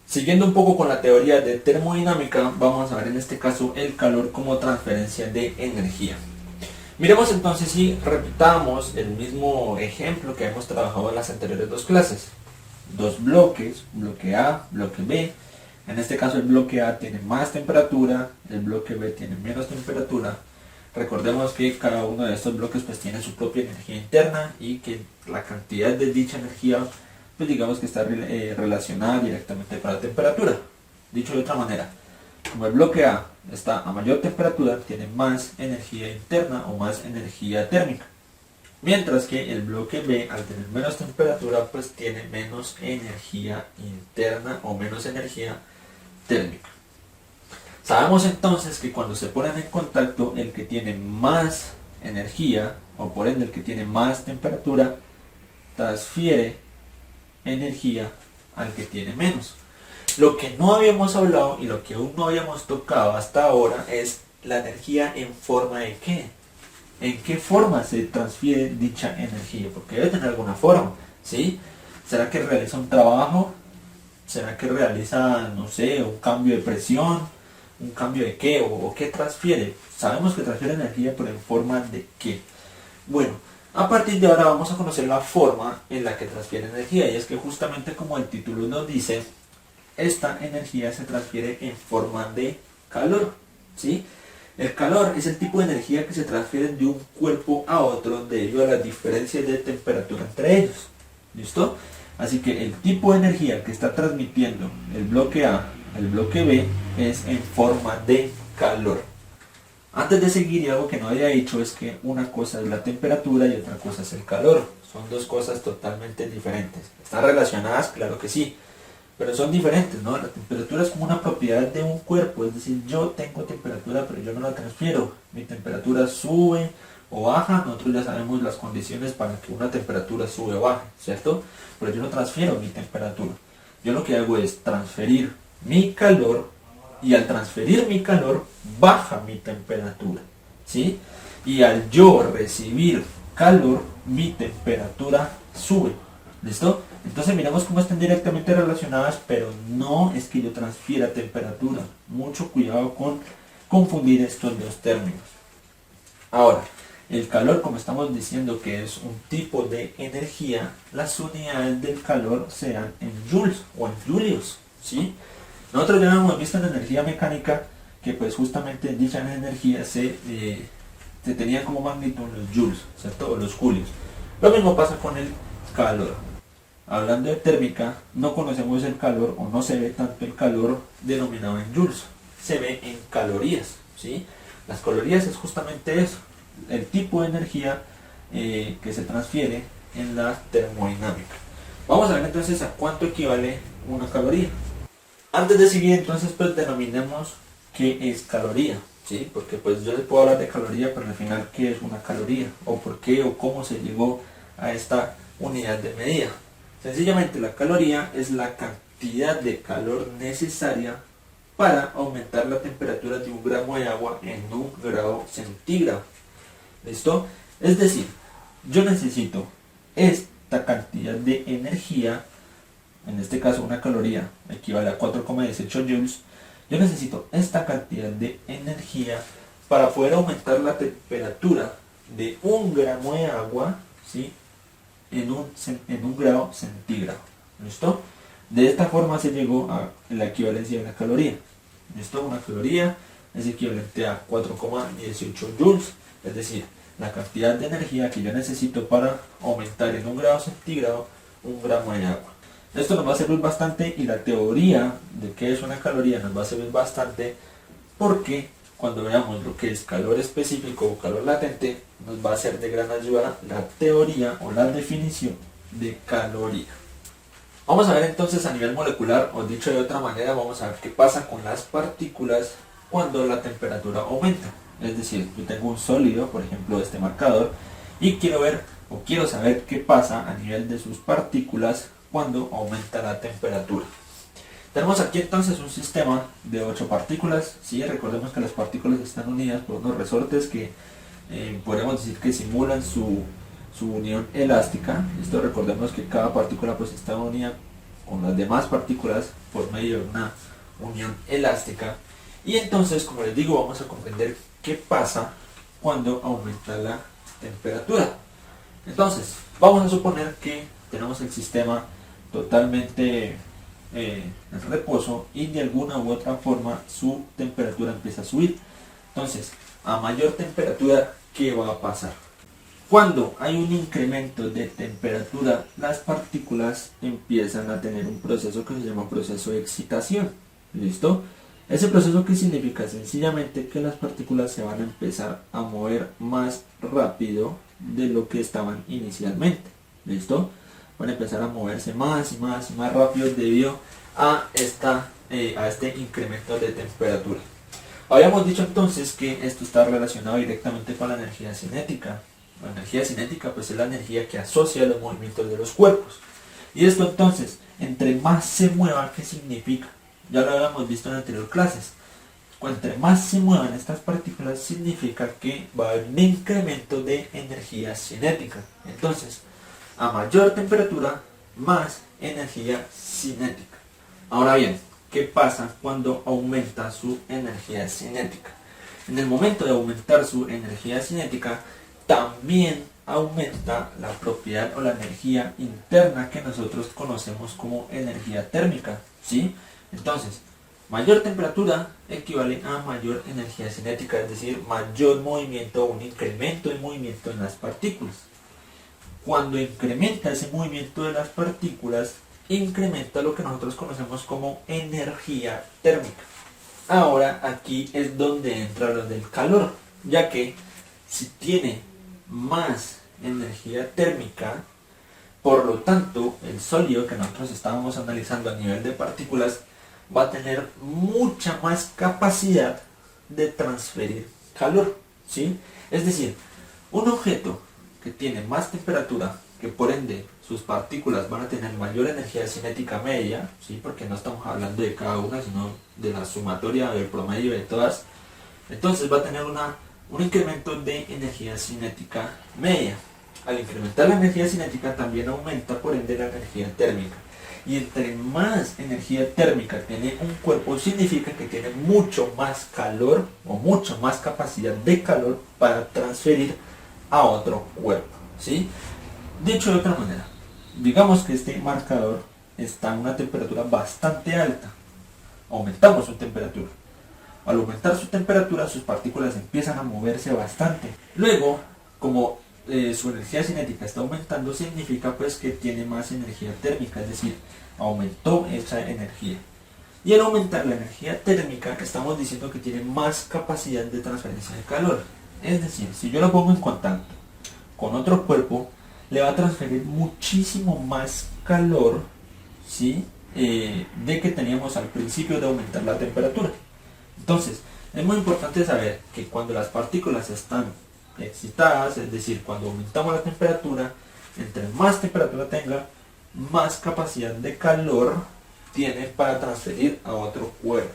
Siguiendo un poco con la teoría de termodinámica, vamos a ver en este caso el calor como transferencia de energía. Miremos entonces si repitamos el mismo ejemplo que hemos trabajado en las anteriores dos clases. Dos bloques, bloque A, bloque B. En este caso el bloque A tiene más temperatura, el bloque B tiene menos temperatura. Recordemos que cada uno de estos bloques pues tiene su propia energía interna y que la cantidad de dicha energía pues digamos que está relacionada directamente con la temperatura. Dicho de otra manera, como el bloque A está a mayor temperatura, tiene más energía interna o más energía térmica. Mientras que el bloque B, al tener menos temperatura, pues tiene menos energía interna o menos energía térmica. Sabemos entonces que cuando se ponen en contacto, el que tiene más energía, o por ende el que tiene más temperatura, transfiere energía al que tiene menos. Lo que no habíamos hablado y lo que aún no habíamos tocado hasta ahora es la energía en forma de qué. ¿En qué forma se transfiere dicha energía? Porque debe tener alguna forma, ¿sí? ¿Será que realiza un trabajo? ¿Será que realiza, no sé, un cambio de presión? ¿Un cambio de qué? ¿O qué transfiere? Sabemos que transfiere energía, pero en forma de qué. Bueno, a partir de ahora vamos a conocer la forma en la que transfiere energía. Y es que justamente como el título nos dice, esta energía se transfiere en forma de calor, ¿sí? El calor es el tipo de energía que se transfiere de un cuerpo a otro debido a las diferencias de temperatura entre ellos. ¿Listo? Así que el tipo de energía que está transmitiendo el bloque A, el bloque B, es en forma de calor. Antes de seguir, y algo que no había dicho es que una cosa es la temperatura y otra cosa es el calor. Son dos cosas totalmente diferentes. ¿Están relacionadas? Claro que sí. Pero son diferentes, ¿no? La temperatura es como una propiedad de un cuerpo, es decir, yo tengo temperatura, pero yo no la transfiero. Mi temperatura sube o baja, nosotros ya sabemos las condiciones para que una temperatura sube o baje, ¿cierto? Pero yo no transfiero mi temperatura. Yo lo que hago es transferir mi calor y al transferir mi calor baja mi temperatura, ¿sí? Y al yo recibir calor, mi temperatura sube. ¿Listo? Entonces miramos cómo están directamente relacionadas, pero no es que yo transfiera temperatura. Mucho cuidado con confundir estos dos términos. Ahora, el calor, como estamos diciendo que es un tipo de energía, las unidades del calor se dan en joules o en julios, ¿sí? Nosotros ya hemos visto en energía mecánica que pues justamente dicha energía se tenía como magnitud los joules, ¿cierto? O los julios. Lo mismo pasa con el calor. Hablando de térmica, no conocemos el calor o no se ve tanto el calor denominado en joules, se ve en calorías, ¿sí? Las calorías es justamente eso, el tipo de energía que se transfiere en la termodinámica. Vamos a ver entonces a cuánto equivale una caloría. Antes de seguir entonces pues denominemos qué es caloría, ¿sí? Porque pues yo les puedo hablar de caloría, pero al final qué es una caloría, o por qué o cómo se llegó a esta unidad de medida. Sencillamente la caloría es la cantidad de calor necesaria para aumentar la temperatura de un gramo de agua en 1 grado centígrado. ¿Listo? Es decir, yo necesito esta cantidad de energía, en este caso una caloría equivale a 4,18 joules, yo necesito esta cantidad de energía para poder aumentar la temperatura de 1 gramo de agua, ¿sí? en un grado centígrado. ¿Listo? De esta forma se llegó a la equivalencia de la caloría. ¿Listo? Una caloría es equivalente a 4,18 joules, es decir, la cantidad de energía que yo necesito para aumentar en 1 grado centígrado 1 gramo de agua. Esto nos va a servir bastante y la teoría de qué es una caloría nos va a servir bastante porque cuando veamos lo que es calor específico o calor latente, nos va a ser de gran ayuda la teoría o la definición de caloría. Vamos a ver entonces a nivel molecular, o dicho de otra manera, vamos a ver qué pasa con las partículas cuando la temperatura aumenta. Es decir, yo tengo un sólido, por ejemplo este marcador, y quiero ver o quiero saber qué pasa a nivel de sus partículas cuando aumenta la temperatura. Tenemos aquí entonces un sistema de 8 partículas, ¿sí? Recordemos que las partículas están unidas por unos resortes que podemos decir que simulan su unión elástica. Esto recordemos que cada partícula pues está unida con las demás partículas por medio de una unión elástica. Y entonces, como les digo, vamos a comprender qué pasa cuando aumenta la temperatura. Entonces, vamos a suponer que tenemos el sistema totalmente en reposo y de alguna u otra forma su temperatura empieza a subir. Entonces, a mayor temperatura, ¿qué va a pasar? Cuando hay un incremento de temperatura, las partículas empiezan a tener un proceso que se llama proceso de excitación. ¿Listo? Ese proceso, que significa sencillamente que las partículas se van a empezar a mover más rápido de lo que estaban inicialmente. ¿Listo? Van a empezar a moverse más y más y más rápido debido a este incremento de temperatura. Habíamos dicho entonces que esto está relacionado directamente con la energía cinética. La energía cinética pues es la energía que asocia los movimientos de los cuerpos. Y esto entonces, entre más se mueva, ¿qué significa? Ya lo habíamos visto en anteriores clases. Entre más se muevan estas partículas, significa que va a haber un incremento de energía cinética. Entonces, a mayor temperatura, más energía cinética. Ahora bien, ¿qué pasa cuando aumenta su energía cinética? En el momento de aumentar su energía cinética, también aumenta la propiedad o la energía interna que nosotros conocemos como energía térmica, ¿sí? Entonces, mayor temperatura equivale a mayor energía cinética, es decir, mayor movimiento o un incremento de movimiento en las partículas. Cuando incrementa ese movimiento de las partículas, incrementa lo que nosotros conocemos como energía térmica. Ahora aquí es donde entra lo del calor, ya que si tiene más energía térmica, por lo tanto el sólido que nosotros estábamos analizando a nivel de partículas va a tener mucha más capacidad de transferir calor, ¿sí? Es decir, un objeto que tiene más temperatura, que por ende sus partículas van a tener mayor energía cinética media, ¿sí? Porque no estamos hablando de cada una, sino de la sumatoria del promedio de todas, entonces va a tener un incremento de energía cinética media. Al incrementar la energía cinética también aumenta por ende la energía térmica. Y entre más energía térmica tiene un cuerpo, significa que tiene mucho más calor o mucha más capacidad de calor para transferir a otro cuerpo, ¿sí? Dicho de otra manera, digamos que este marcador está a una temperatura bastante alta. Aumentamos su temperatura. Al aumentar su temperatura, sus partículas empiezan a moverse bastante. Luego, como su energía cinética está aumentando, significa pues que tiene más energía térmica, es decir, aumentó esa energía. Y al aumentar la energía térmica, estamos diciendo que tiene más capacidad de transferencia de calor. Es decir, si yo lo pongo en contacto con otro cuerpo, le va a transferir muchísimo más calor, ¿sí? De que teníamos al principio de aumentar la temperatura. Entonces, es muy importante saber que cuando las partículas están excitadas, es decir, cuando aumentamos la temperatura, entre más temperatura tenga, más capacidad de calor tiene para transferir a otro cuerpo.